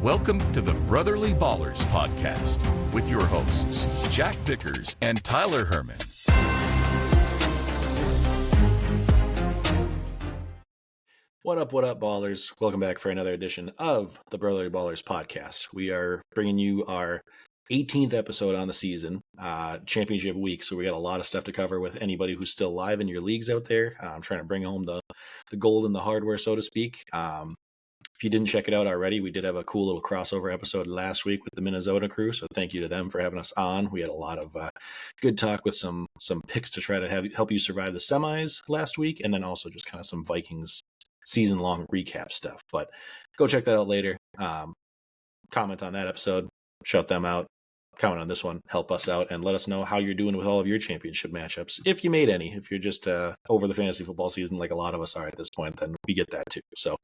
Welcome to the Brotherly Ballers podcast with your hosts, Jack Vickers and Tyler Herman. What up, ballers? Welcome back for another edition of the Brotherly Ballers podcast. We are bringing you our 18th episode on the season, championship week. So we got a lot of stuff to cover with anybody who's still live in your leagues out there. I'm trying to bring home the gold and the hardware, so to speak. If you didn't check it out already, we did have a cool little crossover episode last week with the MinneZona crew. So thank you to them for having us on. We had a lot of good talk with some picks to try to help you survive the semis last week. And then also just kind of some Vikings season-long recap stuff. But go check that out later. Comment on that episode. Shout them out. Comment on this one. Help us out. And let us know how you're doing with all of your championship matchups. If you made any. If you're just over the fantasy football season like a lot of us are at this point, then we get that too. So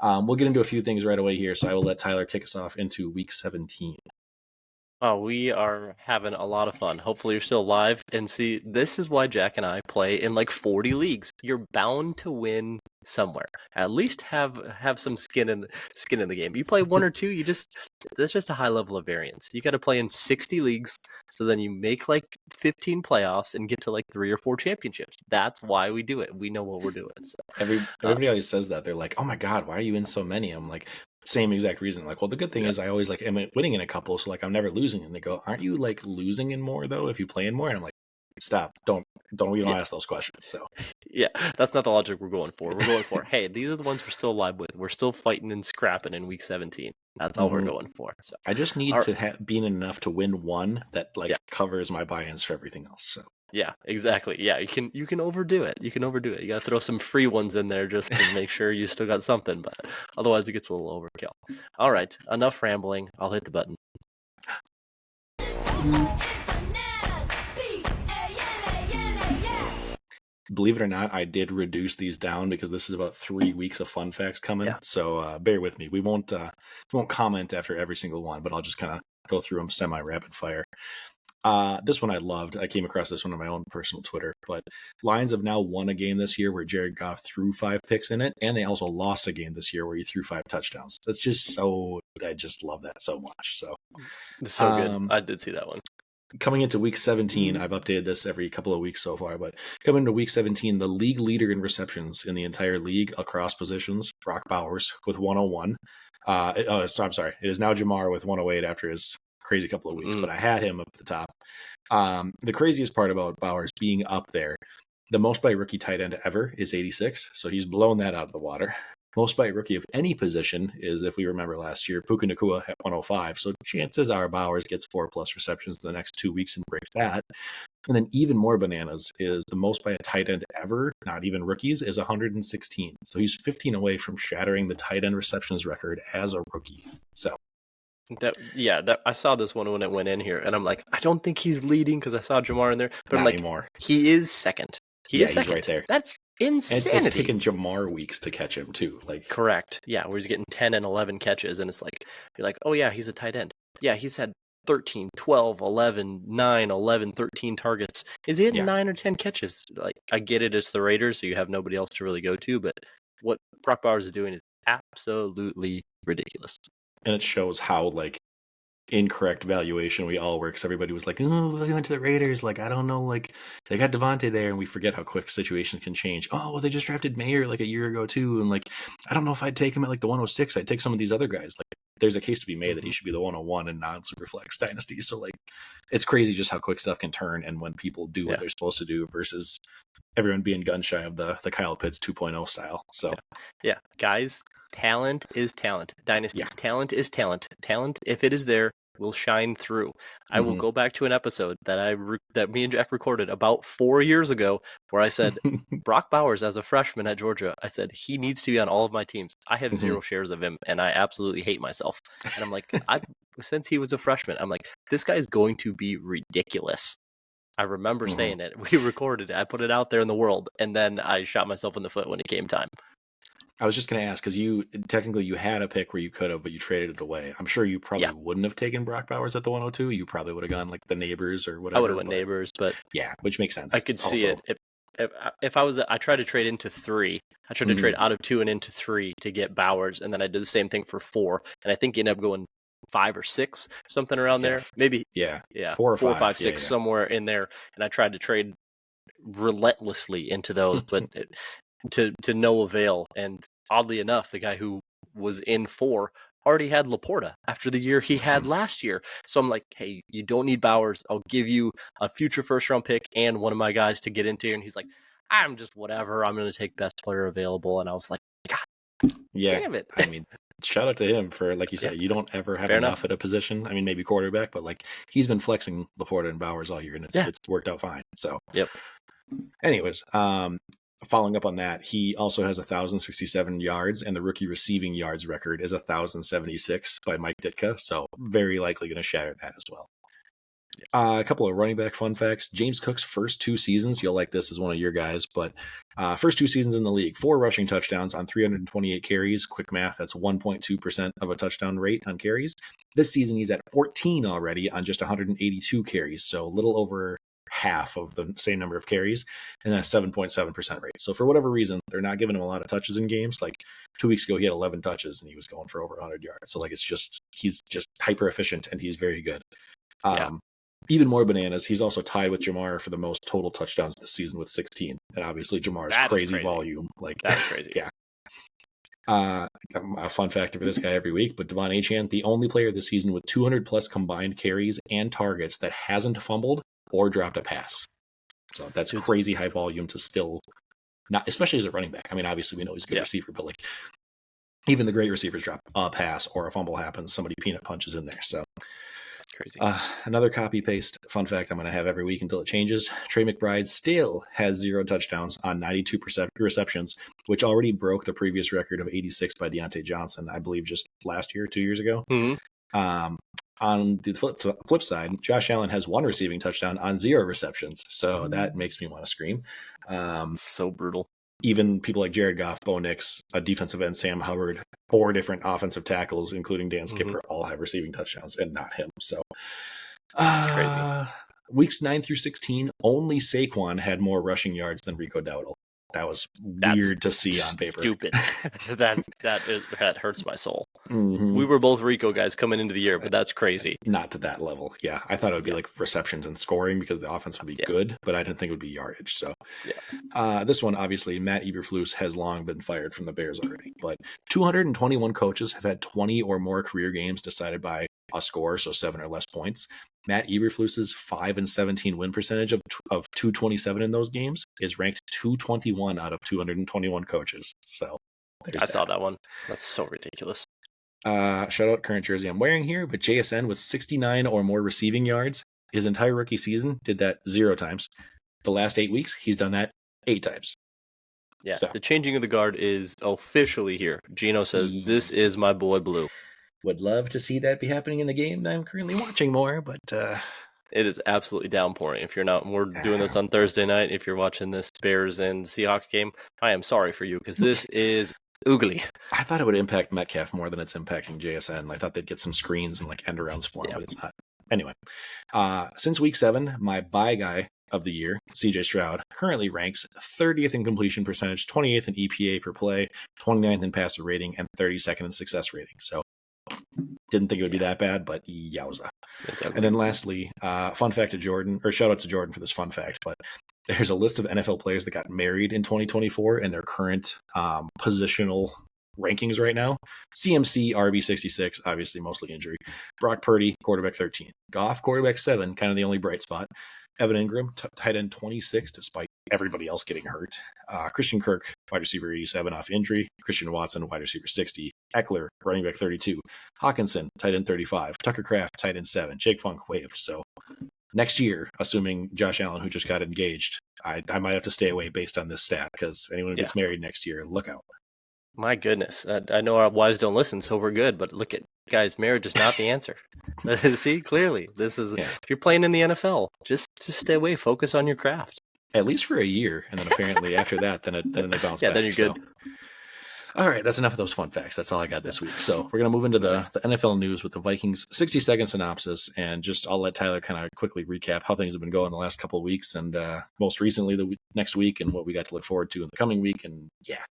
we'll get into a few things right away here. So I will let Tyler kick us off into Week 17. Oh, we are having a lot of fun. Hopefully you're still live. And see, this is why Jack and I play in like 40 leagues. You're bound to win somewhere. At least have some skin in the game. You play one or two, that's just a high level of variance. You got to play in 60 leagues, so then you make like 15 playoffs and get to like 3 or 4 championships. That's why we do it. We know what we're doing. So, everybody always says that. They're like, "Oh my God, why are you in so many?" I'm like, same exact reason. Like, well, the good thing is I always like am winning in a couple, so like I'm never losing. And they go, "Aren't you like losing in more though if you play in more?" And I'm like, "Stop! We don't ask those questions." So yeah, that's not the logic we're going for. We're going for, hey, these are the ones we're still alive with. We're still fighting and scrapping in Week 17. That's all we're going for. So I just need to be in enough to win one that covers my buy-ins for everything else. So. Yeah, exactly. Yeah, you can overdo it. You got to throw some free ones in there just to make sure you still got something, but otherwise it gets a little overkill. All right, enough rambling. I'll hit the button. Believe it or not, I did reduce these down because this is about 3 weeks of fun facts coming. Yeah. So bear with me. We won't comment after every single one, but I'll just kind of go through them semi-rapid fire. This one I loved. I came across this one on my own personal Twitter, but Lions have now won a game this year where Jared Goff threw 5 picks in it, and they also lost a game this year where he threw 5 touchdowns. That's just I just love that so much. So it's so good. I did see that one. Coming into Week 17, I've updated this every couple of weeks so far, but coming into Week 17, the league leader in receptions in the entire league across positions, Brock Bowers with 101. I'm sorry. It is now Jamar with 108 after his crazy couple of weeks, but I had him up at the top. The craziest part about Bowers being up there, the most by rookie tight end ever is 86, so he's blown that out of the water. Most by rookie of any position is, if we remember last year, Puka Nacua at 105, so chances are Bowers gets 4+ receptions in the next 2 weeks and breaks that. And then even more bananas is the most by a tight end ever, not even rookies, is 116. So he's 15 away from shattering the tight end receptions record as a rookie. So I saw this one when it went in here, and I'm like, I don't think he's leading because I saw Jamar in there, but I'm like, anymore. He is second. He's right there. That's insanity. And it's taking Jamar weeks to catch him too. Like correct. Yeah, where he's getting 10 and 11 catches, and it's like you're like, oh yeah, he's a tight end. Yeah, he's had 13, 12, 11, 9, 11, 13 targets. Is he hitting 9 or 10 catches? Like, I get it, it's the Raiders, so you have nobody else to really go to, but what Brock Bowers is doing is absolutely ridiculous. And it shows how incorrect valuation we all were, because everybody was like, "Oh, they went to the Raiders. Like, I don't know. Like, they got Devontae there," and we forget how quick situations can change. Oh, well, they just drafted Mayer like a year ago too, and like, I don't know if I'd take him at like the 106. I'd take some of these other guys. Like, there's a case to be made that he should be the 101 and not Superflex Dynasty. So like, it's crazy just how quick stuff can turn, and when people do what they're supposed to do versus everyone being gun shy of the Kyle Pitts 2.0 style. So yeah, guys. Talent is talent. Dynasty. Talent is talent. Talent, if it is there, will shine through. I will go back to an episode that me and Jack recorded about 4 years ago where I said, Brock Bowers as a freshman at Georgia, I said, he needs to be on all of my teams. I have 0 shares of him, and I absolutely hate myself. And I'm like, since he was a freshman, I'm like, this guy is going to be ridiculous. I remember saying it. We recorded it. I put it out there in the world, and then I shot myself in the foot when it came time. I was just going to ask, because you had a pick where you could have, but you traded it away. I'm sure you probably wouldn't have taken Brock Bowers at the 102. You probably would have gone like the Neighbors or whatever. I would have went Neighbors, but yeah, which makes sense. I could see it. if I tried to trade into 3. I tried to trade out of 2 and into 3 to get Bowers, and then I did the same thing for 4, and I think you ended up going 5 or 6, something around there. Maybe 4 or 4, 5, 5, 6, somewhere in there. And I tried to trade relentlessly into those, but to no avail. And oddly enough, the guy who was in 4 already had Laporta after the year he had last year. So I'm like, hey, you don't need Bowers. I'll give you a future first-round pick and one of my guys to get into. And he's like, I'm just whatever. I'm going to take best player available. And I was like, God damn it. I mean, shout out to him for, like you said, you don't ever have enough at a position. I mean, maybe quarterback, but like he's been flexing Laporta and Bowers all year, and it's worked out fine. So, anyways, following up on that, he also has 1,067 yards, and the rookie receiving yards record is 1,076 by Mike Ditka. So, very likely going to shatter that as well. A couple of running back fun facts. James Cook's first 2 seasons, you'll like this as one of your guys, but first 2 seasons in the league, 4 rushing touchdowns on 328 carries. Quick math, that's 1.2% of a touchdown rate on carries. This season, he's at 14 already on just 182 carries, so a little over half of the same number of carries, and that's 7.7% rate. So for whatever reason, they're not giving him a lot of touches in games. Like 2 weeks ago, he had 11 touches, and he was going for over 100 yards. So like he's just hyper efficient, and he's very good. Even more bananas, he's also tied with Jamar for the most total touchdowns this season with 16. And obviously Jamar's crazy volume. Like that's crazy. A fun factor for this guy every week, but Devon Achane, the only player this season with 200 plus combined carries and targets that hasn't fumbled or dropped a pass. So that's crazy high volume to still not, especially as a running back. I mean, obviously we know he's a good receiver, but like even the great receivers drop a pass or a fumble happens, somebody peanut punches in there. So crazy. Another copy paste fun fact I'm going to have every week until it changes. Trey McBride still has 0 touchdowns on 92 receptions, which already broke the previous record of 86 by Deontay Johnson, I believe, just last year, 2 years ago. On the flip side, Josh Allen has 1 receiving touchdown on 0 receptions, so that makes me want to scream. So brutal. Even people like Jared Goff, Bo Nix, a defensive end, Sam Hubbard, 4 different offensive tackles, including Dan Skipper, all have receiving touchdowns, and not him. So, that's crazy. Weeks 9 through 16, only Saquon had more rushing yards than Rico Dowdle. That was weird to see on paper. Stupid. that hurts my soul. We were both Rico guys coming into the year, but that's crazy. Not to that level. Yeah, I thought it would be like receptions and scoring because the offense would be good, but I didn't think it would be yardage. So this one, obviously, Matt Eberflus has long been fired from the Bears already, but 221 coaches have had 20 or more career games decided by a score, so 7 or less points. Matt Eberflus's 5-17 win percentage of 227 in those games is ranked 221 out of 221 coaches. So I saw that one. That's so ridiculous. Shout out current jersey I'm wearing here, but JSN with 69 or more receiving yards, his entire rookie season did that 0 times. The last 8 weeks, he's done that 8 times. Yeah, so the changing of the guard is officially here. Gino says, this is my boy Blue. Would love to see that be happening in the game that I'm currently watching more, but it is absolutely downpouring. If you're not, we're doing this on Thursday night. If you're watching this Bears and Seahawks game, I am sorry for you because this is ugly. I thought it would impact Metcalf more than it's impacting JSN. I thought they'd get some screens and like end arounds for him, but it's not. Anyway, since week 7, my bye guy of the year, CJ Stroud, currently ranks 30th in completion percentage, 28th in EPA per play, 29th in passer rating, and 32nd in success rating. So didn't think it would be that bad, but yowza. And then lastly, fun fact to Jordan, or shout out to Jordan for this fun fact, but there's a list of NFL players that got married in 2024 and their current positional rankings right now. CMC, RB66, obviously mostly injury. Brock Purdy, quarterback 13. Goff, quarterback 7, kind of the only bright spot. Evan Ingram, tight end 26, despite everybody else getting hurt. Christian Kirk, wide receiver 87 off injury. Christian Watson, wide receiver 60. Eckler, running back 32. Hawkinson, tight end 35. Tucker Kraft, tight end 7. Jake Funk waived. So next year, assuming Josh Allen, who just got engaged, I might have to stay away based on this stat because anyone who gets married next year, look out. My goodness. I know our wives don't listen, so we're good. But look at, guys, marriage is not the answer. See, clearly, this is, if you're playing in the NFL, just stay away. Focus on your craft. At least for a year. And then apparently after that, then they bounce back. Yeah, then you're good. All right, that's enough of those fun facts. That's all I got this week. So we're going to move into the NFL news with the Vikings 60-second synopsis. And just I'll let Tyler kind of quickly recap how things have been going the last couple of weeks and most recently next week and what we got to look forward to in the coming week. And yeah.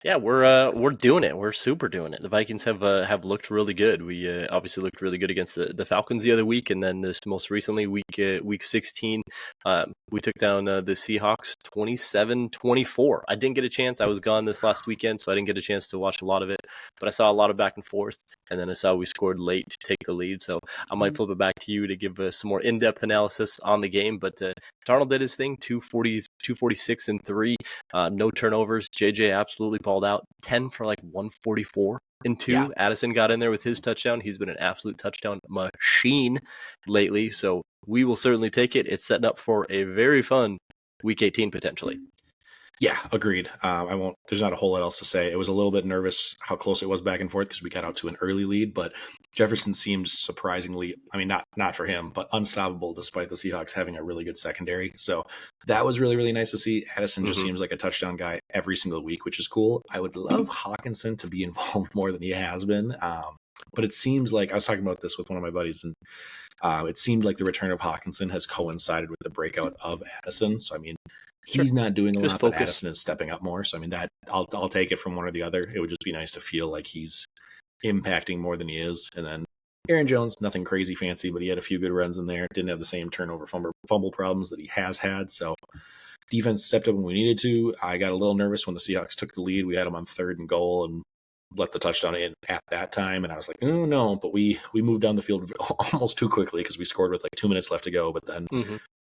Yeah, we're doing it. We're super doing it. The Vikings have looked really good. We obviously looked really good against the Falcons the other week, and then this most recently week 16, we took down the Seahawks 27-24. I didn't get a chance. I was gone this last weekend, so I didn't get a chance to watch a lot of it. But I saw a lot of back and forth, and then I saw we scored late to take the lead. So I might flip it back to you to give some more in-depth analysis on the game. But Darnold did his thing, 246 and 3, no turnovers. JJ absolutely balled out, 10 for like 144 and 2. Yeah. Addison got in there with his touchdown. He's been an absolute touchdown machine lately, so we will certainly take it. It's setting up for a very fun week 18 potentially. Yeah, agreed. There's not a whole lot else to say. It was a little bit nervous how close it was back and forth because we got out to an early lead, but Jefferson seemed surprisingly, I mean, not for him, but unstoppable despite the Seahawks having a really good secondary. So that was really, really nice to see. Addison just seems like a touchdown guy every single week, which is cool. I would love Hawkinson to be involved more than he has been. But it seems like I was talking about this with one of my buddies, and it seemed like the return of Hawkinson has coincided with the breakout of Addison. So, I mean, he's not doing a lot, but Addison is stepping up more. So, I mean, that I'll take it from one or the other. It would just be nice to feel like he's impacting more than he is. And then Aaron Jones, nothing crazy fancy, but he had a few good runs in there. Didn't have the same turnover fumble problems that he has had. So defense stepped up when we needed to. I got a little nervous when the Seahawks took the lead. We had them on 3rd and goal and let the touchdown in at that time. And I was like, oh, no, but we moved down the field almost too quickly because we scored with like 2 minutes left to go, but then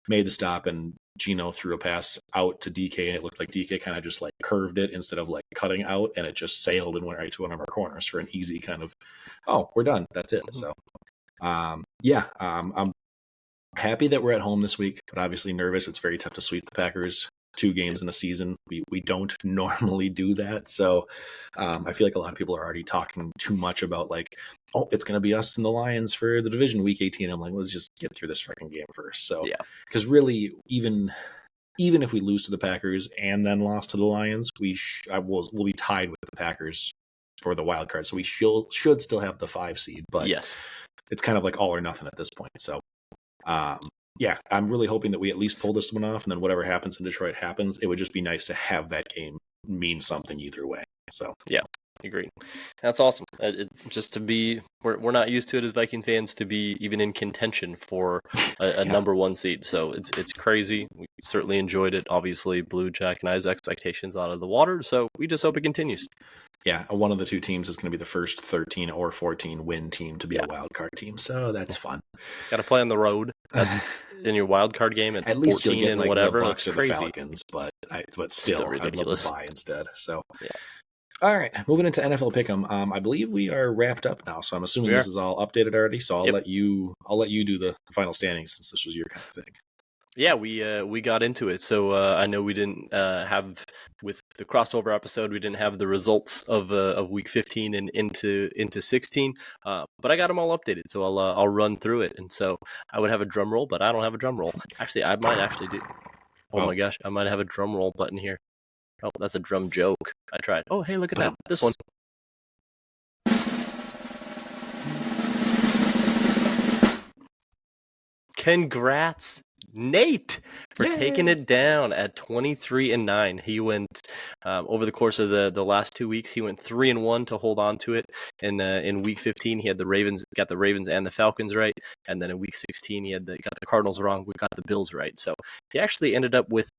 made the stop and Geno threw a pass out to DK and it looked like DK kind of just like curved it instead of like cutting out, and it just sailed and went right to one of our corners for an easy kind of, oh, we're done. That's it. So, I'm happy that we're at home this week, but obviously nervous. It's very tough to sweep the Packers 2 games in a season. We don't normally do that. So I feel like a lot of people are already talking too much about like, oh, it's going to be us and the Lions for the division week 18. I'm like, let's just get through this freaking game first. So, yeah, because really, even if we lose to the Packers and then lost to the Lions, we'll be tied with the Packers for the wild card. So we should still have the 5 seed, but yes, it's kind of like all or nothing at this point. So, yeah, I'm really hoping that we at least pull this one off, and then whatever happens in Detroit happens. It would just be nice to have that game mean something either way. So yeah, agreed. That's awesome. Just to be, we're not used to it as Viking fans to be even in contention for a number 1 seed. So it's crazy. We certainly enjoyed it. Obviously, blew Jack and I's expectations out of the water. So we just hope it continues. Yeah, one of the 2 teams is going to be the first 13 or 14 win team to be a wild card team. So that's fun. Got to play on the road. That's in your wild card game at least 14 you'll get, and like, whatever. The Bucks That's or crazy. The Falcons, but still ridiculous. I'd love to buy instead. So yeah. All right, moving into NFL Pick'em. I believe we are wrapped up now, so I'm assuming this is all updated already. So I'll let you do the final standings since this was your kind of thing. Yeah, we got into it. So I know we didn't have, with the crossover episode, we didn't have the results of week 15 and into 16. But I got them all updated, so I'll run through it. And so I would have a drum roll, but I don't have a drum roll. Actually, I might actually do. Oh my gosh, I might have a drum roll button here. Oh, that's a drum joke. I tried. Oh, hey, look at that. This one. Congrats, Nate, for taking it down at 23-9. He went over the course of the last 2 weeks. He went 3-1 to hold on to it. In week 15, he had the Ravens and the Falcons right, and then in week 16, he got the Cardinals wrong. We got the Bills right. So he actually ended up with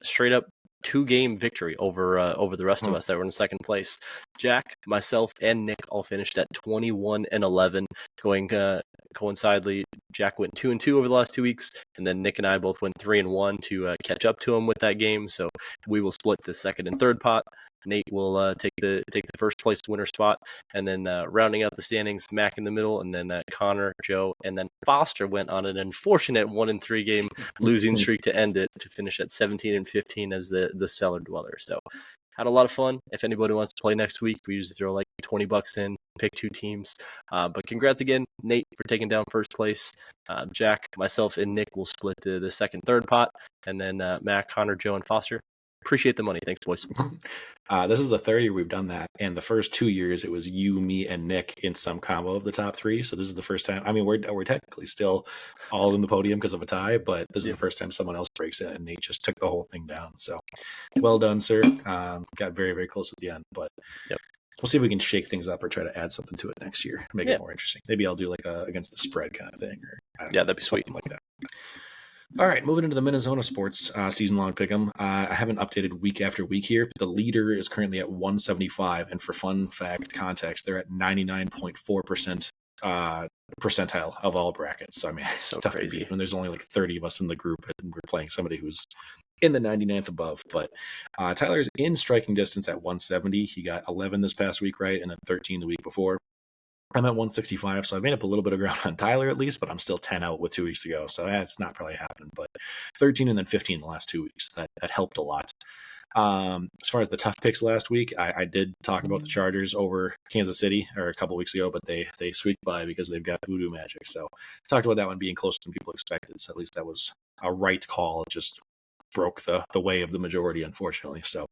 straight up 2-game victory over the rest of us that were in second place. Jack, myself, and Nick all finished at 21-11. Coincidentally, Jack went 2-2 over the last 2 weeks, and then Nick and I both went 3-1 to catch up to him with that game. So we will split the second and third pot. Nate will take the first place winner spot, and then rounding out the standings, Mac in the middle, and then Connor, Joe, and then Foster went on an unfortunate 1-3 game losing streak to end it, to finish at 17-15 as the cellar dweller. So had a lot of fun. If anybody wants to play next week, we usually throw like $20 in, pick 2 teams. But congrats again, Nate, for taking down first place. Jack, myself, and Nick will split the second, third pot, and then Mac, Connor, Joe, and Foster, Appreciate the money. Thanks, boys. This is the third year we've done that, and the first 2 years it was you, me, and Nick in some combo of the top three. So this is the first time. I mean, we're technically still all in the podium because of a tie, but this is the first time someone else breaks it, and Nate just took the whole thing down. So well done, sir. Got very, very close at the end, but we'll see if we can shake things up or try to add something to it next year, make it more interesting. Maybe I'll do like a against the spread kind of thing, or that'd be sweet, like that. All right, moving into the MinneZona Sports season-long pick'em. I haven't updated week after week here, but the leader is currently at 175, and for fun fact context, they're at 99.4% percentile of all brackets. So I mean, it's tough to beat when there's only like 30 of us in the group, and we're playing somebody who's in the 99th above. But Tyler's in striking distance at 170. He got 11 this past week, right, and then 13 the week before. I'm at 165, so I've made up a little bit of ground on Tyler at least, but I'm still 10 out with 2 weeks to go, so it's not probably happening. But 13 and then 15 the last 2 weeks. That helped a lot. As far as the tough picks last week, I did talk about the Chargers over Kansas City or a couple weeks ago, but they squeaked by because they've got voodoo magic. So talked about that one being closer than people expected. So at least that was a right call. It just broke the way of the majority, unfortunately. So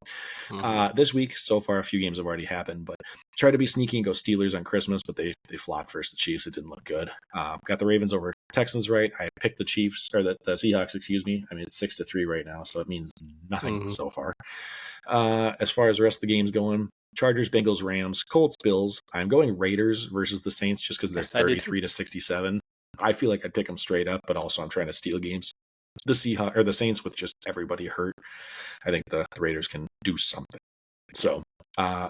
this week, so far, a few games have already happened, but tried to be sneaky and go Steelers on Christmas, but they flopped versus the Chiefs. It didn't look good. Got the Ravens over Texans right. I picked the Chiefs, or the Seahawks, excuse me. I mean, it's 6-3 right now, so it means nothing so far. As far as the rest of the games going, Chargers, Bengals, Rams, Colts, Bills. I'm going Raiders versus the Saints just because they're 33-67. I feel like I'd pick them straight up, but also I'm trying to steal games. The Seahawks or the Saints with just everybody hurt. I think the Raiders can do something. So,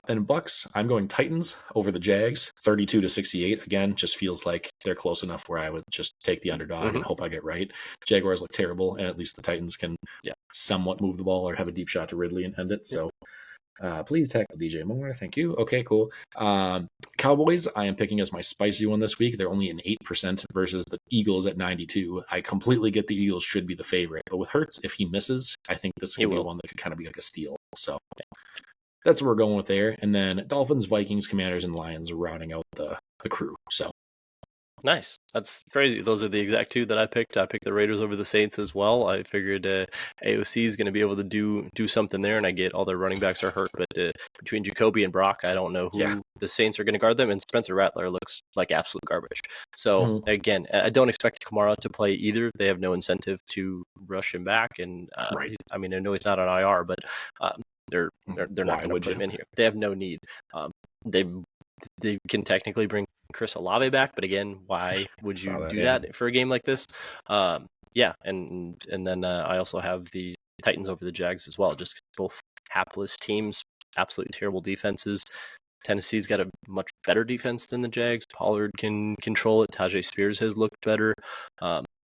then Bucks, I'm going Titans over the Jags, 32-68. Again, just feels like they're close enough where I would just take the underdog and hope I get right. Jaguars look terrible, and at least the Titans can somewhat move the ball or have a deep shot to Ridley and end it. So, please tackle DJ Moore. Thank you. Okay, cool. Cowboys, I am picking as my spicy one this week. They're only an 8% versus the Eagles at 92. I completely get the Eagles should be the favorite, but with Hurts, if he misses, I think this can be one that could kind of be like a steal. So that's what we're going with there. And then Dolphins, Vikings, Commanders, and Lions rounding out the crew. So nice. That's crazy. Those are the exact two that I picked. I picked the Raiders over the Saints as well. I figured AOC is going to be able to do something there, and I get all their running backs are hurt. But between Jacoby and Brock, I don't know who the Saints are going to guard them, and Spencer Rattler looks like absolute garbage. So, again, I don't expect Kamara to play either. They have no incentive to rush him back. And, I mean, I know he's not on IR, but they're not going to put him in here. They have no need. They can technically bring Chris Olave back, but again, why would you do that for a game like this? And then I also have the Titans over the Jags as well. Just both hapless teams, absolutely terrible defenses. Tennessee's got a much better defense than the Jags. Pollard can control it. Tajay Spears has looked better.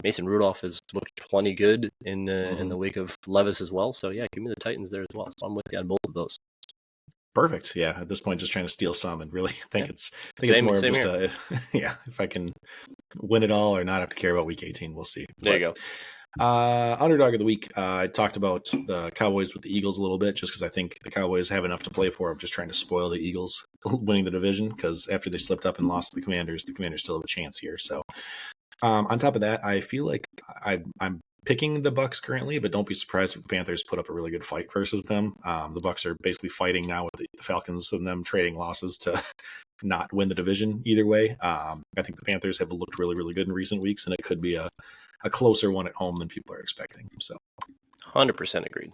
Mason Rudolph has looked plenty good in the wake of Levis as well. So yeah, give me the Titans there as well. So I'm with you on both of those. Perfect. Yeah. At this point, just trying to steal some and really think it's more of just if I can win it all or not have to care about week 18, we'll see. There you go. Underdog of the week. I talked about the Cowboys with the Eagles a little bit, just because I think the Cowboys have enough to play for. I'm just trying to spoil the Eagles winning the division, because after they slipped up and lost to the Commanders still have a chance here. So on top of that, I feel like I'm picking the Bucks currently, but don't be surprised if the Panthers put up a really good fight versus them. The Bucks are basically fighting now with the Falcons and them trading losses to not win the division either way. I think the Panthers have looked really, really good in recent weeks, and it could be a closer one at home than people are expecting. So 100% agreed.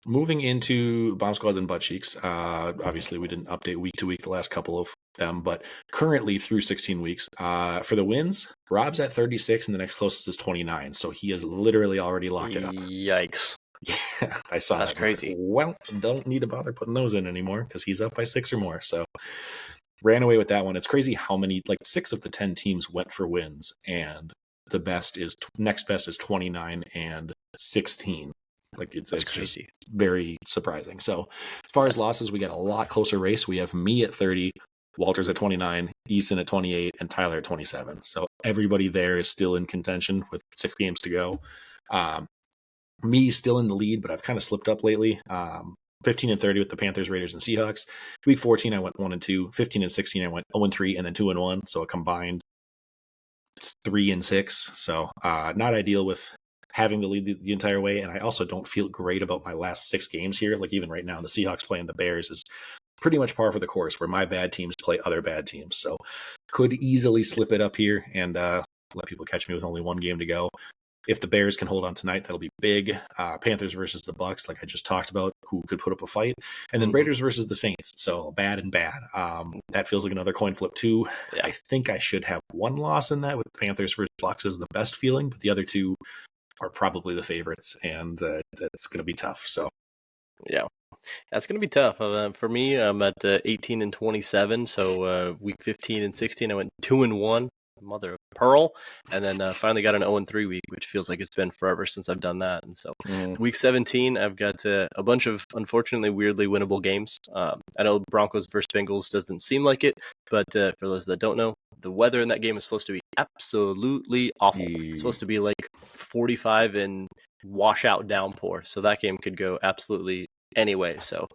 Moving into Bomb Squads and Butt Cheeks, obviously we didn't update week to week the last couple of them, but currently through 16 weeks, for the wins, Rob's at 36 and the next closest is 29. So he has literally already locked it up. Yikes. Yeah, I saw that's that. crazy. Like, well, don't need to bother putting those in anymore because he's up by 6 or more. So ran away with that one. It's crazy how many, like 6 of the 10 teams went for wins, and the next best is 29 and 16. Like it's crazy. Very surprising. So as far as losses, we got a lot closer race. We have me at 30, Walter's at 29, Easton at 28, and Tyler at 27. So everybody there is still in contention with 6 games to go. Me still in the lead, but I've kind of slipped up lately. 15 and 30 with the Panthers, Raiders, and Seahawks. Week 14, I went 1-2. 15 and 16, I went 0-3, and then 2-1. So a combined 3 and 6. So not ideal with having the lead the entire way. And I also don't feel great about my last 6 games here. Like even right now, the Seahawks playing the Bears is pretty much par for the course, where my bad teams play other bad teams. So could easily slip it up here and let people catch me with only 1 game to go. If the Bears can hold on tonight, that'll be big. Panthers versus the Bucks, like I just talked about, who could put up a fight. And then Raiders versus the Saints. So bad and bad. That feels like another coin flip too. Yeah. I think I should have 1 loss in that, with Panthers versus Bucks as the best feeling, but the other 2 are probably the favorites, and that's going to be tough. So yeah. That's going to be tough. For me, I'm at 18 and 27. So week 15 and 16, I went 2-1. Mother of pearl, and then finally got an 0-3 week, which feels like it's been forever since I've done that. And so week 17, I've got a bunch of unfortunately weirdly winnable games. I know Broncos versus Bengals doesn't seem like it, but for those that don't know, the weather in that game is supposed to be absolutely awful. It's supposed to be like 45 and washout downpour, so that game could go absolutely anyway. So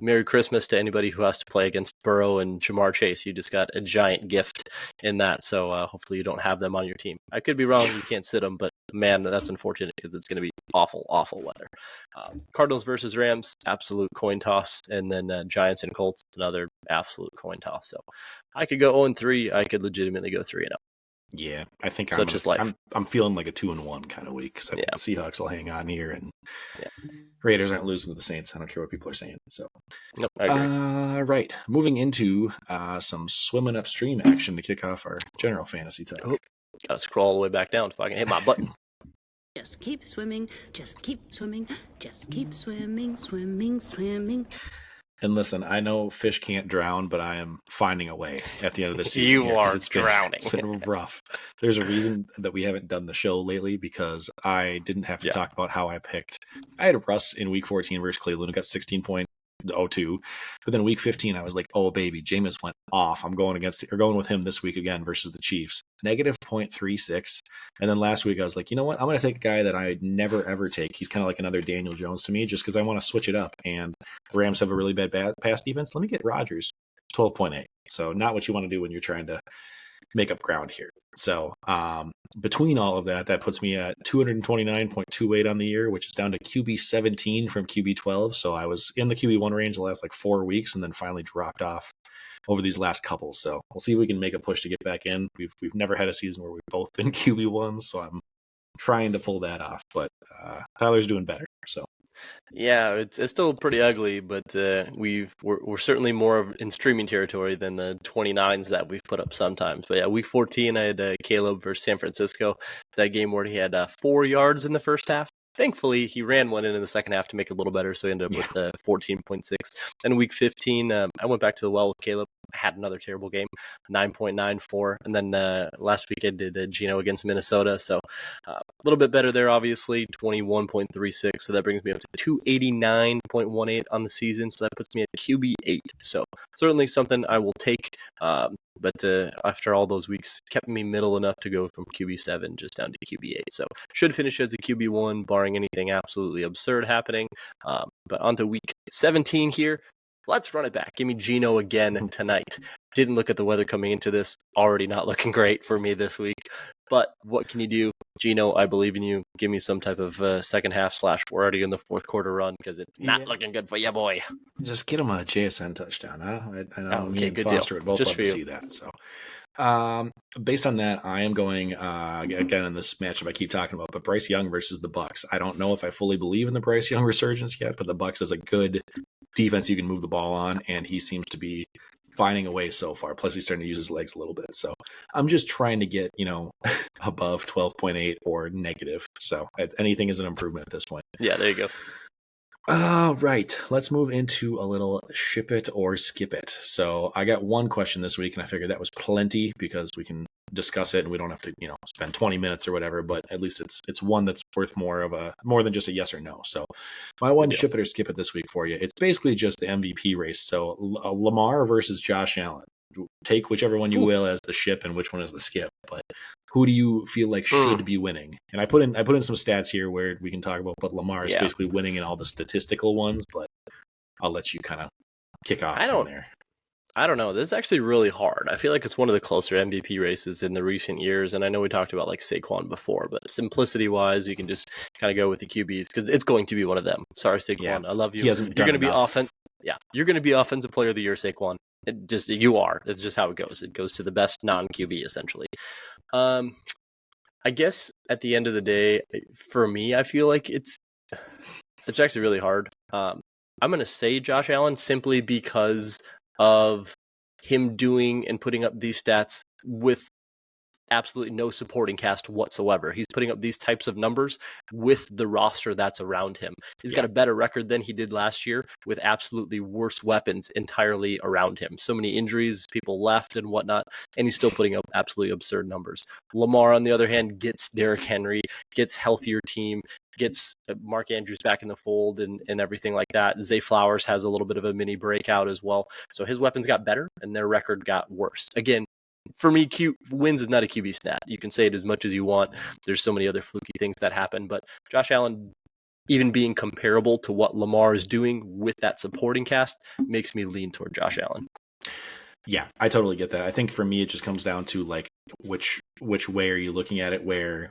Merry Christmas to anybody who has to play against Burrow and Jamar Chase. You just got a giant gift in that, so hopefully you don't have them on your team. I could be wrong, you can't sit them, but man, that's unfortunate because it's going to be awful weather. Cardinals versus Rams, absolute coin toss, and then Giants and Colts, another absolute coin toss. So I could go 0-3, I could legitimately go 3-0. Yeah, I think such is life. I'm feeling like a 2-1 kind of week, because I think the Seahawks will hang on here, and Raiders aren't losing to the Saints. I don't care what people are saying. So, nope, I agree. Right, moving into some swimming upstream action to kick off our general fantasy talk. Oh, gotta scroll all the way back down if I can hit my button. Just keep swimming, just keep swimming, just keep swimming, swimming, swimming. And listen, I know fish can't drown, but I am finding a way at the end of the season. You are drowning. It's been rough. There's a reason that we haven't done the show lately, because I didn't have to talk about how I picked. I had Russ in week 14 versus Cleveland, who got 16.02. But then week 15, I was like, oh, baby, Jameis went off. I'm going with him this week again versus the Chiefs. Negative 0.36. And then last week, I was like, you know what? I'm going to take a guy that I'd never, ever take. He's kind of like another Daniel Jones to me, just because I want to switch it up. And Rams have a really bad pass defense. Let me get Rodgers, 12.8. So not what you want to do when you're trying to make up ground here. So between all of that, that puts me at 229.28 on the year, which is down to QB 17 from QB 12. So I was in the QB 1 range the last 4 weeks, and then finally dropped off over these last couple. So we'll see if we can make a push to get back in. We've never had a season where we've both been QB 1s, so I'm trying to pull that off. But Tyler's doing better. So yeah, it's still pretty ugly, but we're certainly more in streaming territory than the 29s that we've put up sometimes. But yeah, week 14, I had Caleb versus San Francisco. That game where he had 4 yards in the first half. Thankfully, he ran one in the second half to make it a little better, so he ended up with 14.6. And week 15, I went back to the well with Caleb. I had another terrible game, 9.94. And then last week I did Gino against Minnesota, so a little bit better there, obviously, 21.36. So that brings me up to 289.18 on the season, so that puts me at QB 8. So certainly something I will take. But after all those weeks, kept me middle enough to go from QB 7 just down to QB 8. So should finish as a QB 1, barring anything absolutely absurd happening. But on to week 17 here. Let's run it back. Give me Gino again tonight. Didn't look at the weather coming into this. Already not looking great for me this week. But what can you do? Gino, I believe in you. Give me some type of second half / we're already in the fourth quarter run, because it's not looking good for you, boy. Just get him a JSN touchdown, huh? I know me and good Foster deal. would both Just love for to you. see that. So based on that, I am going again in this matchup I keep talking about, but Bryce Young versus the Bucks. I don't know if I fully believe in the Bryce Young resurgence yet, but the Bucks is a good defense you can move the ball on, and he seems to be finding a way so far. Plus, he's starting to use his legs a little bit. So I'm just trying to get, above 12.8 or negative. So anything is an improvement at this point. Yeah, there you go. All right, let's move into a little ship it or skip it. So I got one question this week, and I figured that was plenty because we can discuss it and we don't have to, spend 20 minutes or whatever, but at least it's one that's worth more than just a yes or no. So my one ship it or skip it this week for you, it's basically just the MVP race. So Lamar versus Josh Allen. Take whichever one you will as the ship and which one is the skip, but who do you feel like should be winning? And I put in some stats here where we can talk about, but Lamar is basically winning in all the statistical ones, but I'll let you kind of kick off from there. I don't know. This is actually really hard. I feel like it's one of the closer MVP races in the recent years. And I know we talked about like Saquon before, but simplicity wise, you can just kind of go with the QBs because it's going to be one of them. Sorry, Saquon. Yeah. I love you. He hasn't You're done going to be enough. You're going to be offensive player of the year, Saquon. You are. It's just how it goes. It goes to the best non-QB essentially. I guess at the end of the day, for me, I feel like it's actually really hard. I'm going to say Josh Allen simply because of him doing and putting up these stats with absolutely no supporting cast whatsoever. He's putting up these types of numbers with the roster that's around him. He's got a better record than he did last year with absolutely worse weapons entirely around him. So many injuries, people left and whatnot, and he's still putting up absolutely absurd numbers. Lamar, on the other hand, gets Derrick Henry, gets healthier team, gets Mark Andrews back in the fold and everything like that. Zay Flowers has a little bit of a mini breakout as well. So his weapons got better and their record got worse. Again, for me, wins is not a QB stat. You can say it as much as you want. There's so many other fluky things that happen, but Josh Allen, even being comparable to what Lamar is doing with that supporting cast, makes me lean toward Josh Allen. Yeah, I totally get that. I think for me, it just comes down to like which way are you looking at it? Where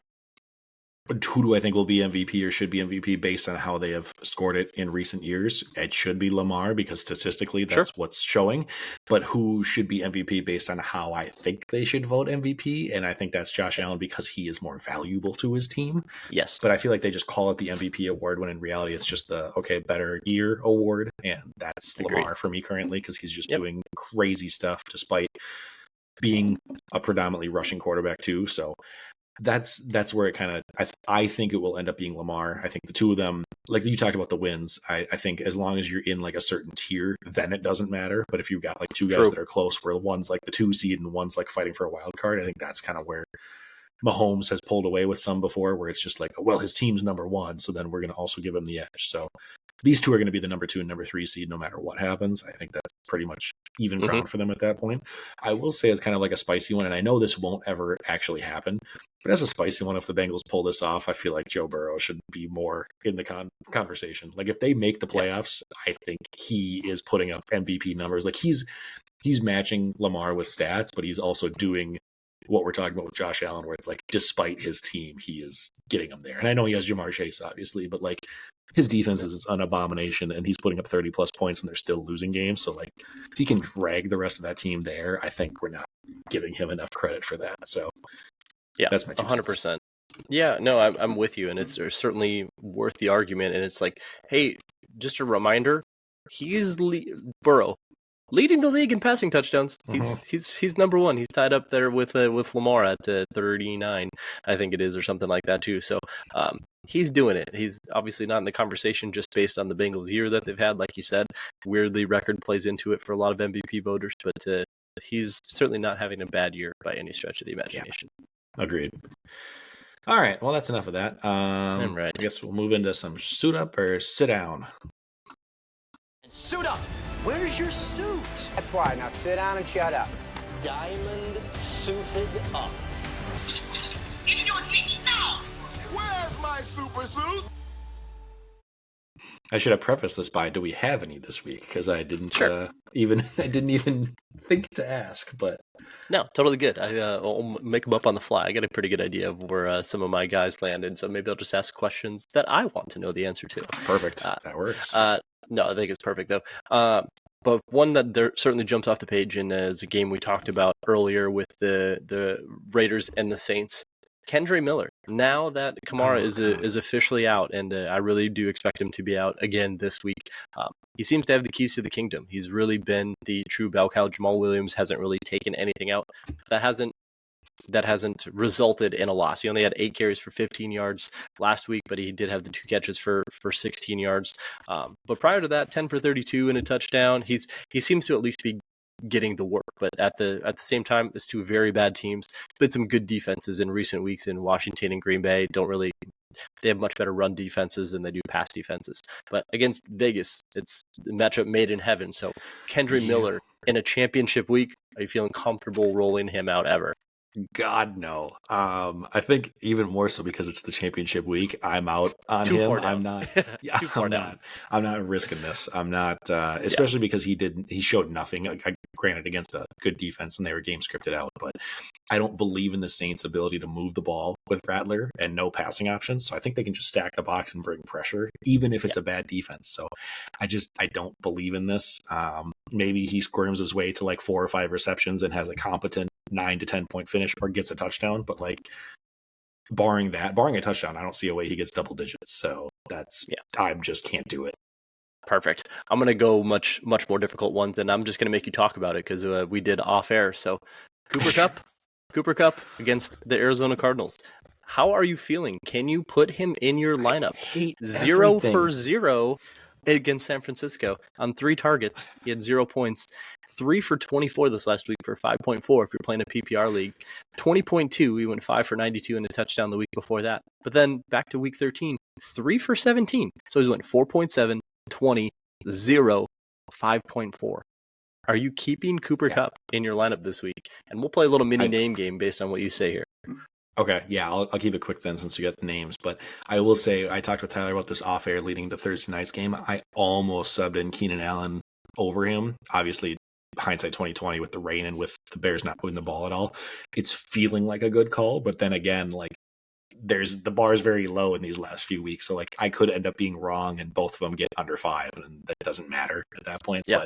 who do I think will be MVP or should be MVP based on how they have scored it in recent years? It should be Lamar because statistically that's what's showing. But who should be MVP based on how I think they should vote MVP? And I think that's Josh Allen because he is more valuable to his team. Yes. But I feel like they just call it the MVP award when in reality it's just the better year award. And that's Lamar for me currently because he's just doing crazy stuff despite being a predominantly rushing quarterback too. So that's where it kind of I think it will end up being Lamar. I think the two of them, like you talked about the wins, I think as long as you're in like a certain tier, then it doesn't matter. But if you've got like two guys that are close, where one's like the 2 seed and one's like fighting for a wild card, I think that's kind of where Mahomes has pulled away with some before, where it's just like, well, his team's number 1, so then we're going to also give him the edge. So these two are going to be the number 2 and number 3 seed no matter what happens. I think that's pretty much even ground for them at that point. I will say it's kind of like a spicy one, and I know this won't ever actually happen, but as a spicy one, if the Bengals pull this off, I feel like Joe Burrow should be more in the conversation. Like if they make the playoffs, I think he is putting up MVP numbers. Like he's matching Lamar with stats, but he's also doing what we're talking about with Josh Allen, where it's like, despite his team, he is getting them there. And I know he has Jamar Chase, obviously, but like his defense is an abomination and he's putting up 30 plus points and they're still losing games. So like if he can drag the rest of that team there, I think we're not giving him enough credit for that. So yeah, that's my 100%. Yeah, no, I'm with you. And it's certainly worth the argument. And it's like, hey, just a reminder, he's Burrow leading the league in passing touchdowns. He's number 1. He's tied up there with Lamar at 39, I think it is, or something like that too. So he's doing it. He's obviously not in the conversation just based on the Bengals year that they've had, like you said. Weirdly, record plays into it for a lot of MVP voters, but he's certainly not having a bad year by any stretch of the imagination. Yeah. Agreed. All right. Well, that's enough of that. I'm right. I guess we'll move into some suit up or sit down. Suit up. Where's your suit? That's why. Now sit down and shut up. Diamond suited up. Give me your seat now! Where's my super suit? I should have prefaced this by, do we have any this week? Because I didn't even think to ask, but no, totally good. I'll make them up on the fly. I got a pretty good idea of where some of my guys landed, so maybe I'll just ask questions that I want to know the answer to. Perfect. That works. No, I think it's perfect though. But one that there certainly jumps off the page and is a game we talked about earlier with the Raiders and the Saints. Kendre Miller. Now that Kamara is officially out, and I really do expect him to be out again this week. He seems to have the keys to the kingdom. He's really been the true bell cow. Jamal Williams hasn't really taken anything out. That hasn't resulted in a loss. He only had 8 carries for 15 yards last week, but he did have the 2 catches for 16 yards. But prior to that, 10 for 32 and a touchdown. He seems to at least be getting the work, but at the same time, it's 2 very bad teams. Played some good defenses in recent weeks in Washington and Green Bay. They have much better run defenses than they do pass defenses. But against Vegas, it's a matchup made in heaven. So Kendre Miller in a championship week, are you feeling comfortable rolling him out ever? God, no. I think even more so because it's the championship week. I'm out on Too him. far down. I'm not. Yeah, Too far I'm down. not. I'm not risking this. I'm not. Especially because he showed nothing. Granted, against a good defense, and they were game scripted out. But I don't believe in the Saints' ability to move the ball with Rattler and no passing options. So I think they can just stack the box and bring pressure, even if it's a bad defense. So I don't believe in this. Maybe he squirms his way to like 4 or 5 receptions and has a competent 9 to 10 point finish or gets a touchdown. But like barring a touchdown, I don't see a way he gets double digits. So I just can't do it. Perfect. I'm going to go much more difficult ones, and I'm just going to make you talk about it because we did off air. So Cooper Kupp against the Arizona Cardinals. How are you feeling? Can you put him in your lineup? 0 for 0 against San Francisco on 3 targets. He had 0 points. 3 for 24 this last week for 5.4 if you're playing a PPR league. 20.2, he went 5 for 92 and a touchdown the week before that. But then back to week 13, 3 for 17. So he's went 4.7, 20, 0, 5.4. Are you keeping Cooper Kupp in your lineup this week? And we'll play a little mini name game based on what you say here. Okay, yeah, I'll keep it quick then since you got the names. But I will say, I talked with Tyler about this off air leading to Thursday night's game. I almost subbed in Keenan Allen over him. Obviously, hindsight 2020 with the rain and with the Bears not moving the ball at all. It's feeling like a good call, but then again, like the bar is very low in these last few weeks. So like I could end up being wrong and both of them get under 5, and that doesn't matter at that point. Yeah.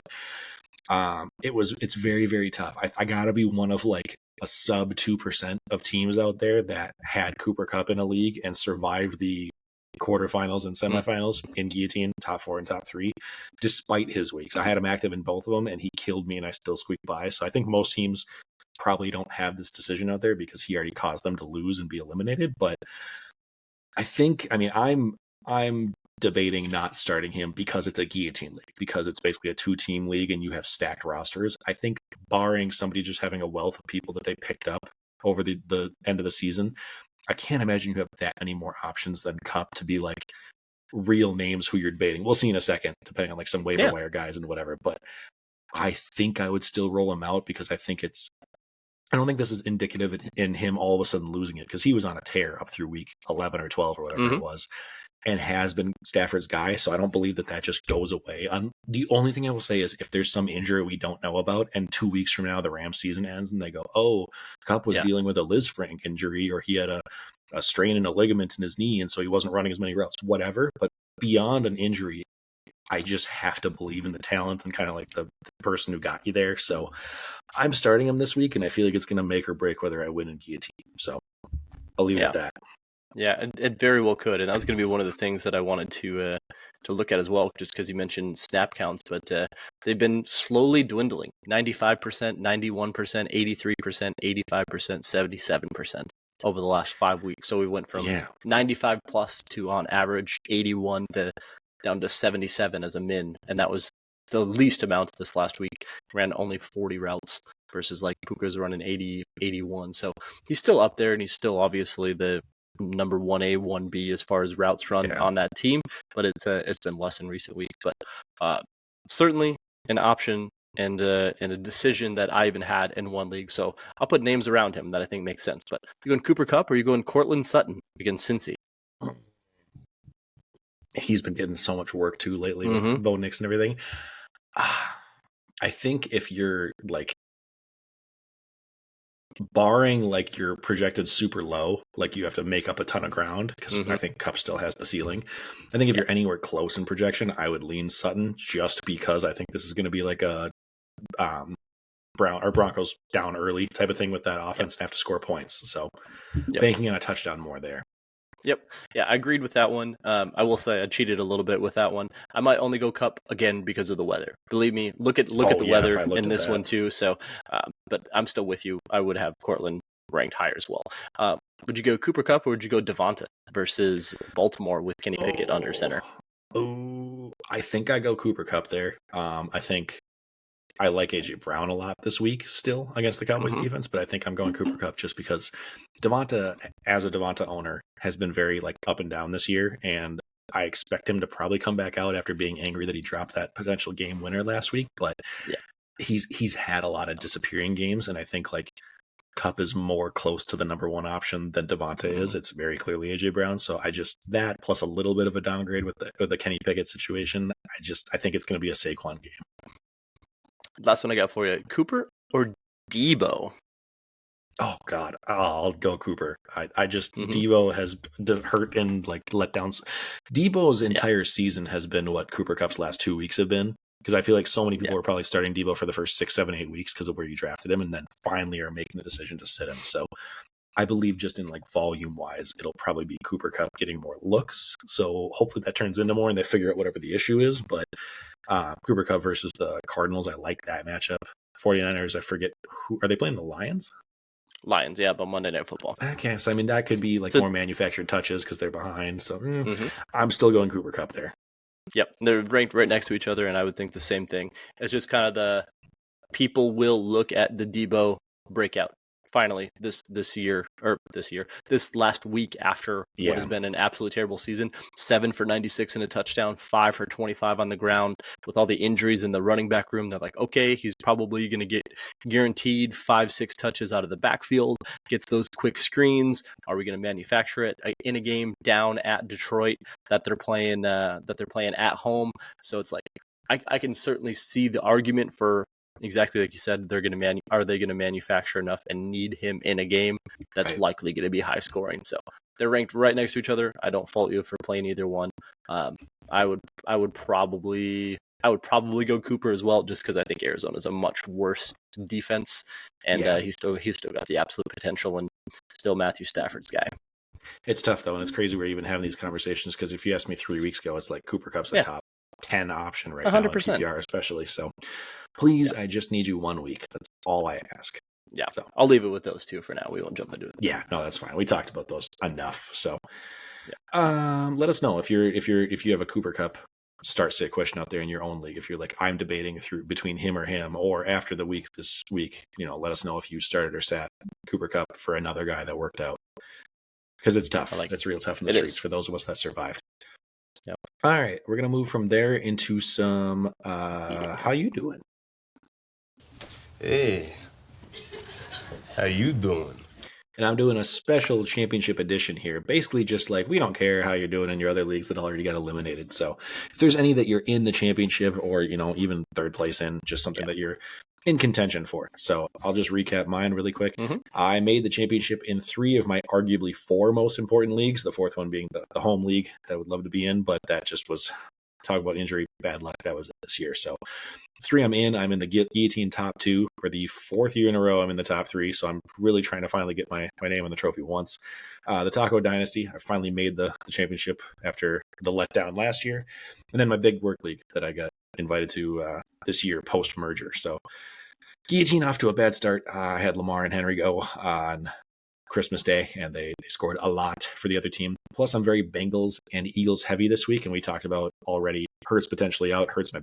But it's very, very tough. I gotta be one of like a sub 2% of teams out there that had Cooper Kupp in a league and survived the quarterfinals and semifinals in Guillotine, top 4 and top 3, despite his weeks. I had him active in both of them and he killed me and I still squeaked by. So I think most teams probably don't have this decision out there because he already caused them to lose and be eliminated. But I'm debating not starting him because it's a guillotine league, because it's basically a 2-team league and you have stacked rosters. I think barring somebody just having a wealth of people that they picked up over the end of the season, I can't imagine you have that many more options than Kupp to be like real names who you're debating. We'll see in a second, depending on like some waiver wire guys and whatever. But I think I would still roll him out because I don't think this is indicative in him all of a sudden losing it, because he was on a tear up through week 11 or 12 or whatever it was, and has been Stafford's guy. So I don't believe that just goes away. The only thing I will say is if there's some injury we don't know about and 2 weeks from now the Rams season ends and they go, oh, Kupp was dealing with a Liz Frank injury, or he had a strain in a ligament in his knee and so he wasn't running as many routes, whatever. But beyond an injury, I just have to believe in the talent and kind of like the person who got you there. So I'm starting him this week, and I feel like it's going to make or break whether I win in Guillotine. So I'll leave it at that. Yeah, it very well could. And that was going to be one of the things that I wanted to look at as well, just because you mentioned snap counts. But they've been slowly dwindling. 95%, 91%, 83%, 85%, 77% over the last 5 weeks. So we went from 95 plus to on average 81 to down to 77 as a min. And that was the least amount this last week. Ran only 40 routes versus like Puka's running 80, 81. So he's still up there, and he's still obviously the number 1A, 1B as far as routes run on that team. But it's been less in recent weeks. But certainly an option and a decision that I even had in one league. So I'll put names around him that I think makes sense. But you going Cooper Kupp or you going Cortland Sutton against Cincy? He's been getting so much work too lately with Bo Nix and everything. I think if you're like barring like your projected super low, like you have to make up a ton of ground, because I think Kupp still has the ceiling. I think if you're anywhere close in projection, I would lean Sutton, just because I think this is going to be like a Broncos down early type of thing with that offense and have to score points. So banking on a touchdown more there. Yep. Yeah, I agreed with that one. I will say I cheated a little bit with that one. I might only go Kupp again because of the weather. Believe me, look at the weather in this one too. So, but I'm still with you. I would have Cortland ranked higher as well. Would you go Cooper Kupp or would you go Devonta versus Baltimore with Kenny Pickett under center? Oh, I think I go Cooper Kupp there. I think I like AJ Brown a lot this week still against the Cowboys defense, but I think I'm going Cooper Kupp just because Devonta, as a Devonta owner, has been very like up and down this year, and I expect him to probably come back out after being angry that he dropped that potential game winner last week. But he's had a lot of disappearing games, and I think like Kupp is more close to the number one option than Devontae is. It's very clearly AJ Brown. So that plus a little bit of a downgrade with the Kenny Pickett situation. I think it's going to be a Saquon game. Last one I got for you: Cooper or Debo? Oh God, I'll go Cooper. Debo has hurt and like letdowns. Debo's entire season has been what Cooper Kupp's last 2 weeks have been. Because I feel like so many people are probably starting Debo for the first 6, 7, 8 weeks because of where you drafted him, and then finally are making the decision to sit him. So I believe just in like volume wise, it'll probably be Cooper Kupp getting more looks. So hopefully that turns into more and they figure out whatever the issue is. But Cooper Kupp versus the Cardinals, I like that matchup. 49ers, I forget who are they playing, the Lions? Lions, yeah, but Monday Night Football. Okay, so I mean that could be like more manufactured touches because they're behind. So I'm still going Cooper Kupp there. Yep, they're ranked right next to each other, and I would think the same thing. It's just kind of the people will look at the Debo breakout finally this last week after what has been an absolutely terrible season. 7 for 96 and a touchdown, 5 for 25 on the ground with all the injuries in the running back room. They're like, okay, he's probably going to get guaranteed 5-6 touches out of the backfield, gets those quick screens. Are we going to manufacture it in a game down at Detroit that they're playing at home? So it's like, I can certainly see the argument for exactly like you said, are they going to manufacture enough and need him in a game that's likely going to be high scoring? So they're ranked right next to each other. I don't fault you for playing either one. I would probably go Cooper as well, just because I think Arizona's a much worse defense, and he's still got the absolute potential, and still Matthew Stafford's guy. It's tough though, and it's crazy we're even having these conversations because if you asked me 3 weeks ago, it's like Cooper Kupp's the top 10 option right 100%. Now in PPR especially. So please, I just need you 1 week. That's all I ask. Yeah, so I'll leave it with those two for now. We won't jump into it. Yeah, no, that's fine. We talked about those enough. So let us know if you have a Cooper Kupp start sit question out there in your own league. If you're like, I'm debating between him or him, or after this week, let us know if you started or sat Cooper Kupp for another guy that worked out. Because it's tough. It's real tough in the streets for those of us that survived. Yep. All right, we're gonna move from there into some. How you doing? Hey, how you doing? And I'm doing a special championship edition here. Basically, just like we don't care how you're doing in your other leagues that already got eliminated. So if there's any that you're in the championship or even third place in, just something that you're in contention for. So I'll just recap mine really quick. I made the championship in 3 of my arguably 4 most important leagues, the 4th one being the home league that I would love to be in, but that just was, talk about injury, bad luck, that was this year. So 3 I'm in the Guillotine top 2 for the 4th year in a row. I'm in the top 3, so I'm really trying to finally get my name on the trophy once. The Taco Dynasty, I finally made the championship after the letdown last year. And then my big work league that I got invited to this year post-merger. So Guillotine off to a bad start. I had Lamar and Henry go on Christmas Day, and they scored a lot for the other team. Plus, I'm very Bengals and Eagles heavy this week, and we talked about already Hurts potentially out, hurts my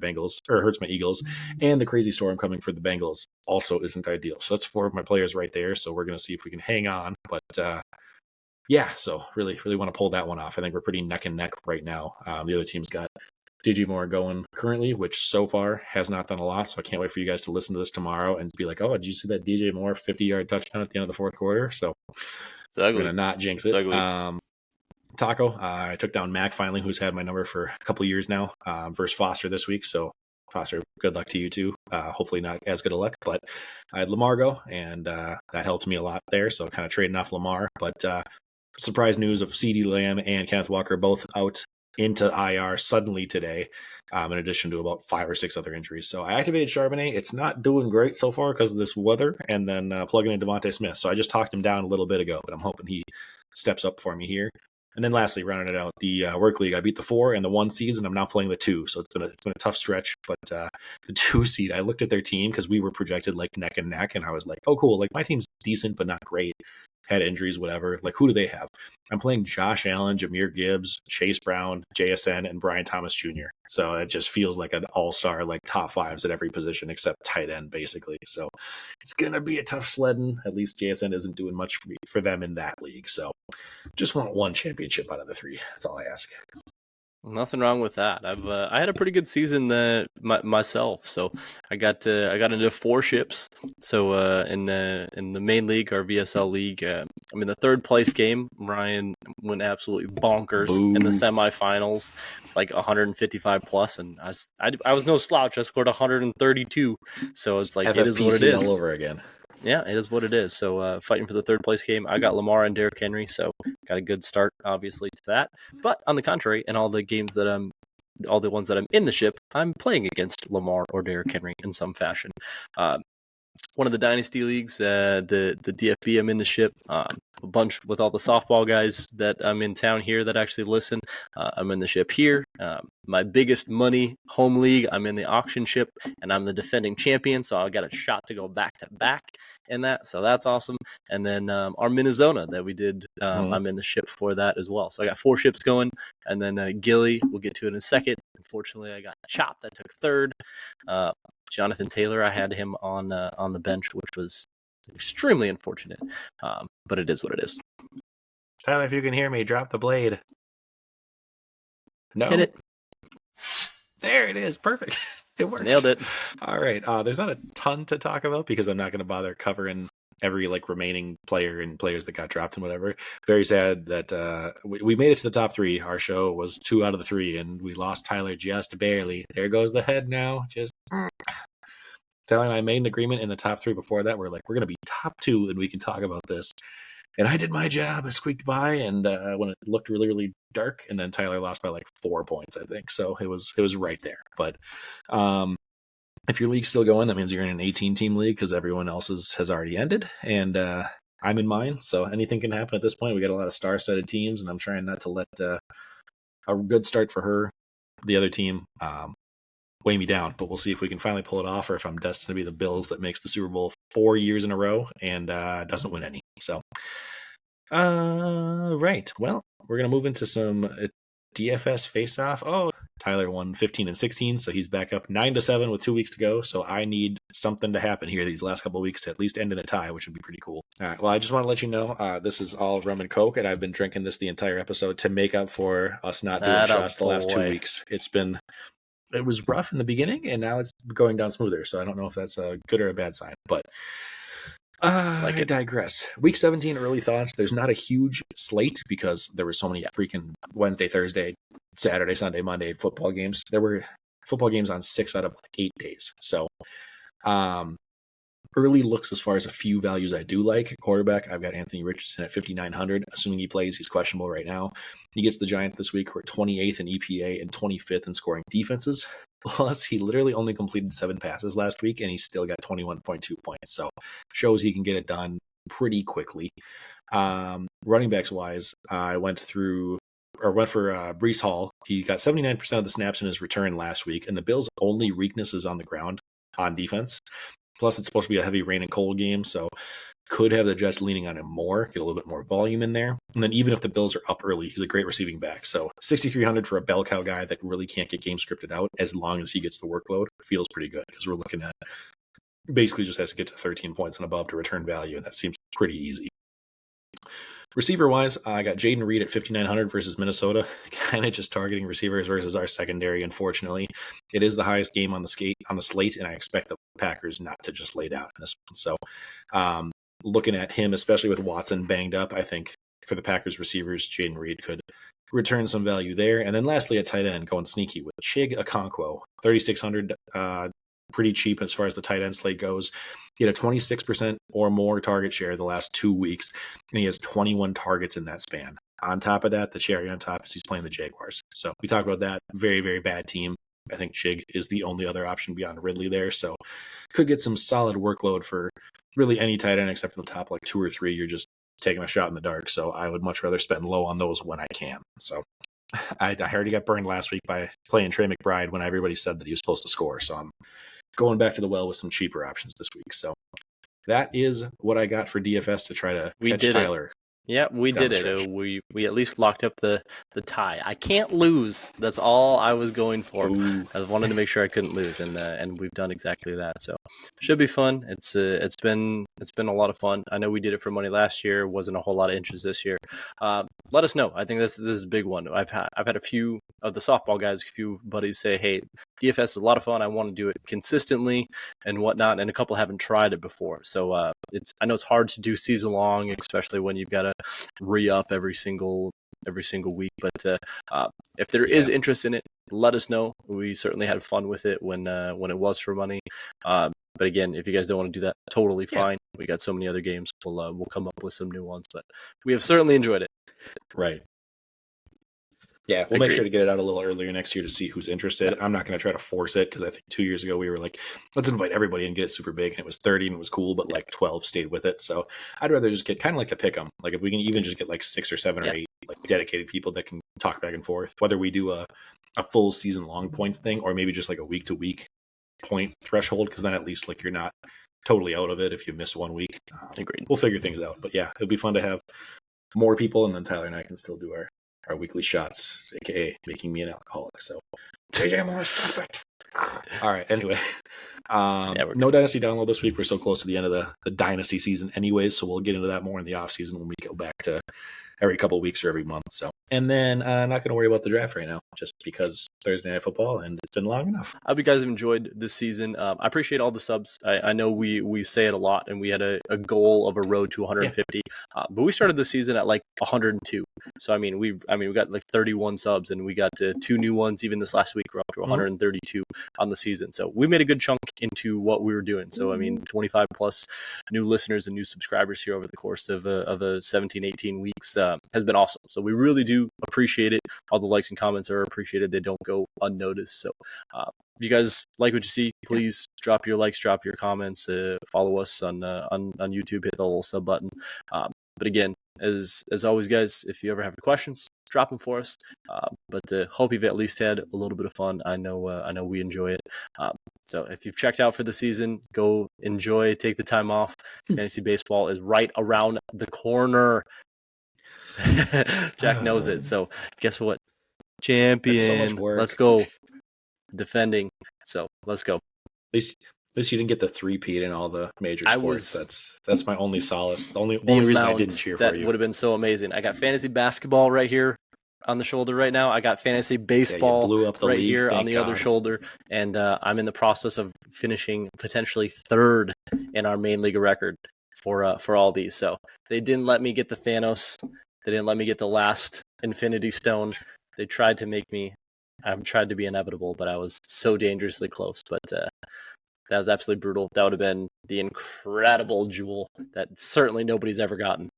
Eagles, and the crazy storm coming for the Bengals also isn't ideal. So that's 4 of my players right there. So we're going to see if we can hang on. But so really want to pull that one off. I think we're pretty neck and neck right now. The other team's got DJ Moore going currently, which so far has not done a lot. So I can't wait for you guys to listen to this tomorrow and be like, oh, did you see that DJ Moore 50-yard touchdown at the end of the 4th quarter? So we're going to not jinx it. Taco, I took down Mac finally, who's had my number for a couple of years now, versus Foster this week. So Foster, good luck to you too. Hopefully not as good a luck, but I had Lamar go, and that helped me a lot there. So kind of trading off Lamar. But surprise news of CeeDee Lamb and Kenneth Walker both out into IR suddenly today, in addition to about 5 or 6 other injuries. So I activated Charbonnet. It's not doing great so far because of this weather, and then plugging in Devontae Smith. So I just talked him down a little bit ago, but I'm hoping he steps up for me here. And then lastly, rounding it out, the work league, I beat the 4 and the 1 seeds, and I'm now playing the 2. So it's been a tough stretch. But the 2 seed, I looked at their team because we were projected like neck and neck, and I was like, oh, cool. Like my team's decent, but not great. Had injuries, whatever. Like, who do they have? I'm playing Josh Allen, Jahmyr Gibbs, Chase Brown, JSN, and Brian Thomas Jr. So it just feels like an all-star, like top 5s at every position except tight end, basically. So it's going to be a tough sledding. At least JSN isn't doing much for them in that league. So just want 1 championship out of the 3. That's all I ask. Nothing wrong with that. I had a pretty good season myself. So I got into 4 ships. So in the main league, our VSL league, I'm in the 3rd place game. Ryan went absolutely bonkers in the semifinals, like 155 plus, and I was no slouch. I scored 132. So it's like, it is what it is. all over again. Yeah, it is what it is. So fighting for the 3rd place game, I got Lamar and Derrick Henry, so got a good start, obviously, to that. But on the contrary, in all the ones that I'm in the ship, I'm playing against Lamar or Derrick Henry in some fashion. One of the dynasty leagues, the DFB, I'm in the ship. A bunch with all the softball guys that I'm in town here that actually listen. I'm in the ship here. My biggest money home league, I'm in the auction ship, and I'm the defending champion, so I got a shot to go back to back in that. So that's awesome. And then our MinneZona that we did, I'm in the ship for that as well. So I got 4 ships going, and then Gilly, we'll get to it in a second. Unfortunately, I got chopped. I took 3rd. Jonathan Taylor, I had him on the bench, which was extremely unfortunate, but it is what it is. Tyler, if you can hear me, drop the blade. No. Hit it. There it is. Perfect. It works. Nailed it. All right. There's not a ton to talk about because I'm not going to bother covering every remaining player and players that got dropped and whatever. Very sad that we made it to the top 3. Our show was 2 out of the 3, and we lost Tyler just barely. There goes the head now. Just Tyler and I made an agreement in the top 3 before that. We're going to be top 2 and we can talk about this. And I did my job. I squeaked by, and when it looked really, really dark, and then Tyler lost by 4 points, I think. So it was right there. But if your league's still going, that means you're in an 18-team league because everyone else's has already ended. And I'm in mine, so anything can happen at this point. We got a lot of star-studded teams, and I'm trying not to let a good start for her, the other team, weigh me down. But we'll see if we can finally pull it off, or if I'm destined to be the Bills that makes the Super Bowl 4 years in a row and doesn't win any. So, right. Well, we're going to move into some DFS face-off. Oh, Tyler won 15 and 16, so he's back up 9-7 with 2 weeks to go. So I need something to happen here these last couple of weeks to at least end in a tie, which would be pretty cool. All right. Well, I just want to let you know this is all rum and coke, and I've been drinking this the entire episode to make up for us not doing shots the last 2 weeks. It was rough in the beginning, and now it's going down smoother. So I don't know if that's a good or a bad sign, but I digress. Week 17 early thoughts. There's not a huge slate because there were so many freaking Wednesday, Thursday, Saturday, Sunday, Monday football games. There were football games on 6 out of 8 days. So early looks as far as a few values I do like. Quarterback, I've got Anthony Richardson at 5,900. Assuming he plays, he's questionable right now. He gets the Giants this week, who are 28th in EPA and 25th in scoring defenses. Plus, he literally only completed 7 passes last week, and he still got 21.2 points. So, shows he can get it done pretty quickly. Running backs wise, I went for Breece Hall. He got 79% of the snaps in his return last week, and the Bills' only weakness is on the ground on defense. Plus, it's supposed to be a heavy rain and cold game, so could have the Jets leaning on him more, get a little bit more volume in there. And then even if the Bills are up early, he's a great receiving back. So 6,300 for a bell cow guy that really can't get game scripted out as long as he gets the workload feels pretty good, because we're looking at basically just has to get to 13 points and above to return value, and that seems pretty easy. Receiver-wise, I got Jaden Reed at 5,900 versus Minnesota, kind of just targeting receivers versus our secondary, unfortunately. It is the highest game on the slate, and I expect the Packers not to just lay down in this one. So looking at him, especially with Watson banged up, I think for the Packers receivers, Jaden Reed could return some value there. And then lastly, at tight end, going sneaky with Chig Okonkwo, 3,600, pretty cheap as far as the tight end slate goes. He had a 26% or more target share the last 2 weeks, and he has 21 targets in that span. On top of that, the cherry on top is he's playing the Jaguars. So we talked about that. Very, very bad team. I think Chig is the only other option beyond Ridley there. So could get some solid workload for really any tight end except for the top 2 or 3. You're just taking a shot in the dark. So I would much rather spend low on those when I can. So I already got burned last week by playing Trey McBride when everybody said that he was supposed to score. So I'm going back to the well with some cheaper options this week. So that is what I got for DFS to try to catch Tyler. Yeah, we did it. We at least locked up the tie. I can't lose. That's all I was going for. Ooh. I wanted to make sure I couldn't lose, and we've done exactly that. So should be fun. It's been a lot of fun. I know we did it for money last year. Wasn't a whole lot of interest this year. Let us know. I think this is a big one. I've had a few of the softball guys, a few buddies say, hey, DFS is a lot of fun. I want to do it consistently and whatnot, and a couple haven't tried it before. So I know it's hard to do season long, especially when you've got to re-up every single week. But if there is interest in it, let us know. We certainly had fun with it when it was for money. But again, if you guys don't want to do that, totally fine. We got so many other games. We'll come up with some new ones, but we have certainly enjoyed it. Right. Yeah, we'll make sure to get it out a little earlier next year to see who's interested. I'm not going to try to force it because I think 2 years ago we were like, let's invite everybody and get it super big. And it was 30 and it was cool, but like 12 stayed with it. So I'd rather just get kind of like the Pick'em. Like if we can even just get like 6 or 7 or 8 like dedicated people that can talk back and forth, whether we do a full season long points thing or maybe just like a week to week point threshold, because then at least like you're not totally out of it if you miss 1 week. Agreed. We'll figure things out. But yeah, it'll be fun to have more people, and then Tyler and I can still do our weekly shots, aka making me an alcoholic. So JJ Moore, stop it. All right, anyway. No Dynasty download this week. We're so close to the end of the Dynasty season anyways, so we'll get into that more in the off season when we go back to every couple of weeks or every month. So, and then not going to worry about the draft right now, just because Thursday Night Football, and it's been long enough. I hope you guys have enjoyed this season. I appreciate all the subs. I know we say it a lot, and we had a goal of a road to 150, but we started the season at like 102. So I mean we got like 31 subs, and we got 2 new ones even this last week. We're up to 132 on the season. So we made a good chunk into what we were doing. So I mean, 25 plus new listeners and new subscribers here over the course of a 17, 18 weeks has been awesome. So we really do appreciate it. All the likes and comments are appreciated. They don't go unnoticed. So if you guys like what you see, please drop your likes, drop your comments, follow us on YouTube, hit the little sub button. But again, as always, guys, if you ever have any questions, drop them for us. But hope you've at least had a little bit of fun. I know we enjoy it. So if you've checked out for the season, go enjoy, take the time off. Fantasy baseball is right around the corner. Jack knows it. So guess what? Champion. So much work. Let's go. Defending. So let's go. At least you didn't get the 3-peat in all the major sports. That's my only solace. The only reason I didn't cheer for you. That would have been so amazing. I got fantasy basketball right here on the shoulder right now. I got fantasy baseball right here on the other shoulder. And I'm in the process of finishing potentially 3rd in our main league record for all these. So they didn't let me get the Thanos. They didn't let me get the last Infinity Stone. They tried to make me. I've tried to be inevitable, but I was so dangerously close. But that was absolutely brutal. That would have been the incredible jewel that certainly nobody's ever gotten.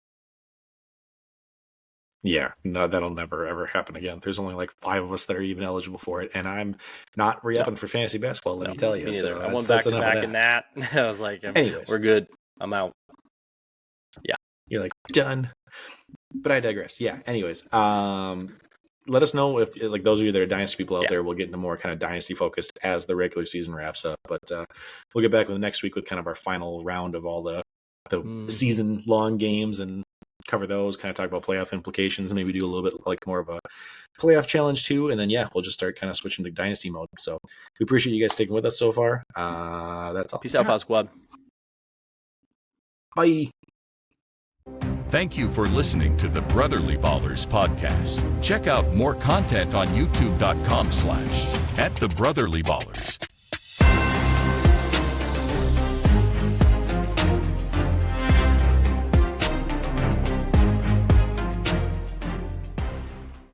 Yeah, no, that'll never, ever happen again. There's only like 5 of us that are even eligible for it, and I'm not re-upping for fantasy basketball, let me tell you. So I went back to back in that. I was like, we're good. I'm out. Yeah. You're like, done. But I digress. Yeah, anyways. Let us know if, like, those of you that are Dynasty people out there, we'll get into more kind of Dynasty focused as the regular season wraps up. But we'll get back with next week with kind of our final round of all the season long games and cover those, kind of talk about playoff implications, and maybe do a little bit like more of a playoff challenge too. And then, we'll just start kind of switching to Dynasty mode. So we appreciate you guys sticking with us so far. That's all. Peace out, Pod Squad. Bye. Thank you for listening to the Brotherly Ballers podcast. Check out more content on youtube.com/@thebrotherlyballers.